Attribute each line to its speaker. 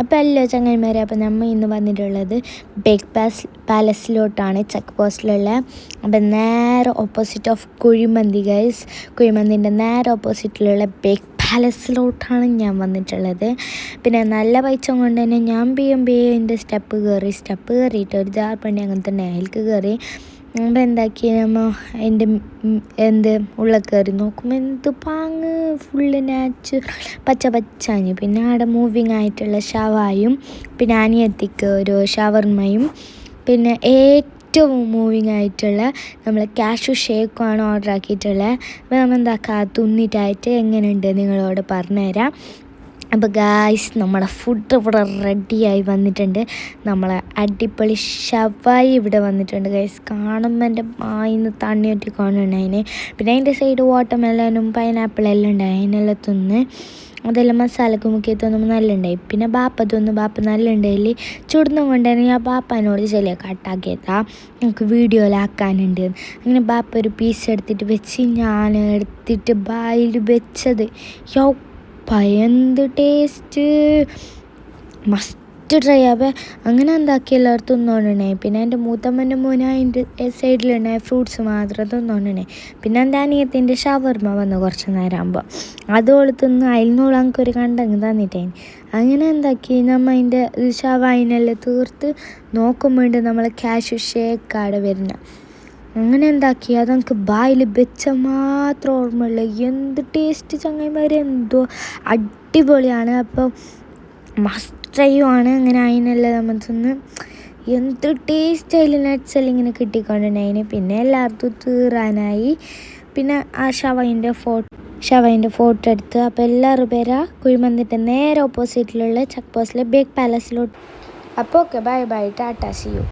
Speaker 1: അപ്പോൾ എല്ലാ ചങ്ങന്മാരെ, അപ്പോൾ നമ്മൾ ഇന്ന് വന്നിട്ടുള്ളത് ബേക്ക് പാലസിലോട്ടാണ്, ചെക്ക് പോസ്റ്റിലുള്ള. അപ്പം നേരെ ഓപ്പോസിറ്റ് ഓഫ് കുഴിമന്തി ഗൈസ്, കുഴിമന്തിൻ്റെ നേരെ ഓപ്പോസിറ്റിലുള്ള ബേക്ക് പാലസിലോട്ടാണ് ഞാൻ വന്നിട്ടുള്ളത്. പിന്നെ നല്ല പൈസ കൊണ്ട് തന്നെ ഞാൻ എൻ്റെ സ്റ്റെപ്പ് കയറിയിട്ട് ഒരു ജാർപ്പണ്ടി അങ്ങനത്തെ നേൽക്ക് കയറി. നമ്മൾ എന്താക്കി, നമ്മൾ എൻ്റെ ഉള്ളിൽ കയറി നോക്കുമ്പോൾ എന്ത് പാങ്ങ്, ഫുള്ള് പച്ചാഞ്ഞു. പിന്നെ അവിടെ മൂവിങ് ആയിട്ടുള്ള ഷവായും, പിന്നെ അനിയത്തിക്ക് ഒരു ഷവർമയും, പിന്നെ ഏറ്റവും മൂവിങ് ആയിട്ടുള്ള നമ്മൾ കാഷ്യൂ ഷേക്കുമാണ് ഓർഡർ ആക്കിയിട്ടുള്ളത്. അപ്പോൾ നമ്മൾ എന്താക്കുക, തിന്നിട്ടായിട്ട് എങ്ങനെയുണ്ട് നിങ്ങളോട് പറഞ്ഞുതരാം. അപ്പോൾ ഗായ്സ്, നമ്മുടെ ഫുഡ് ഇവിടെ റെഡിയായി വന്നിട്ടുണ്ട്. നമ്മളെ അടിപൊളി ഷവായി ഇവിടെ വന്നിട്ടുണ്ട് ഗായ്സ്. കാണുമ്പോൾ എൻ്റെ മായിന്ന് തണ്ണിയൊട്ടി കാണുന്നുണ്ട്. പിന്നെ അതിൻ്റെ സൈഡ് വാട്ടർമെലനും പൈനാപ്പിളെല്ലാം ഉണ്ടായി, അതിനെല്ലാം തിന്ന് അതെല്ലാം മസാലക്ക് മുക്കി തിന്നുമ്പോൾ നല്ല ഉണ്ടായി. പിന്നെ ബാപ്പ നല്ല ഉണ്ടായില്ല, ചുടുന്ന കൊണ്ട് തന്നെ ഞാൻ ബാപ്പാനോട് ചെറിയ കട്ടാക്കിയതാ, നമുക്ക് വീഡിയോയിലാക്കാനുണ്ട്. അങ്ങനെ ബാപ്പ ഒരു പീസ് എടുത്തിട്ട് വെച്ച്, ഞാൻ എടുത്തിട്ട് ബായിൽ വെച്ചത് എന്ത് ടേസ്റ്റ്, മസ്റ്റ് ട്രൈ ആവേ. അങ്ങനെ എന്താക്കി എല്ലാവരും തിന്നോണ്ടേ. പിന്നെ എൻ്റെ മൂത്തമ്മൻ്റെ മോന് അതിൻ്റെ സൈഡിലുണ്ടായ ഫ്രൂട്ട്സ് മാത്രം തിന്നോണ്ടേ. പിന്നെ എൻ്റെ അനിയത്തിൻ്റെ ഷവർമ വന്ന് കുറച്ച് നേരം ആകുമ്പോൾ അതോള് തിന്ന് അതിനോളം എനിക്കൊരു കണ്ടങ്ങ് തന്നിട്ടേന്. അങ്ങനെ എന്താക്കി, നമ്മൾ അതിൻ്റെ ഷവായിനെല്ലാം തീർത്ത് നോക്കുമ്പോൾ നമ്മൾ കാഷ്യൂ ഷേക്കാടെ വരുന്ന. അങ്ങനെ എന്താക്കി, അതെനിക്ക് ബായിൽ വെച്ച മാത്രം ഓർമ്മയുള്ളൂ. എന്ത് ടേസ്റ്റ് ചങ്ങായിമാർ, എന്തോ അടിപൊളിയാണ്. അപ്പോൾ മസ്റ്റ് ട്രൈയുമാണ്. അങ്ങനെ അതിനെല്ലാം നമ്മൾ തിന്ന് എന്ത് ടേസ്റ്റ് ആയാലും നട്ട്സ് എല്ലാം ഇങ്ങനെ കിട്ടിക്കൊണ്ടിരുന്നതിന്. പിന്നെ എല്ലാവർക്കും തീറാനായി. പിന്നെ ആ ഷവൈൻ്റെ ഫോട്ടോ എടുത്ത്. അപ്പോൾ എല്ലാവരും പേരാ കുഴിമന്തിൻ്റെ നേരെ ഓപ്പോസിറ്റിലുള്ള ചെക്ക് പോസ്റ്റിലെ ബേക്ക് പാലസിലോട്ട്. അപ്പോൾ okay, bye tata, see U.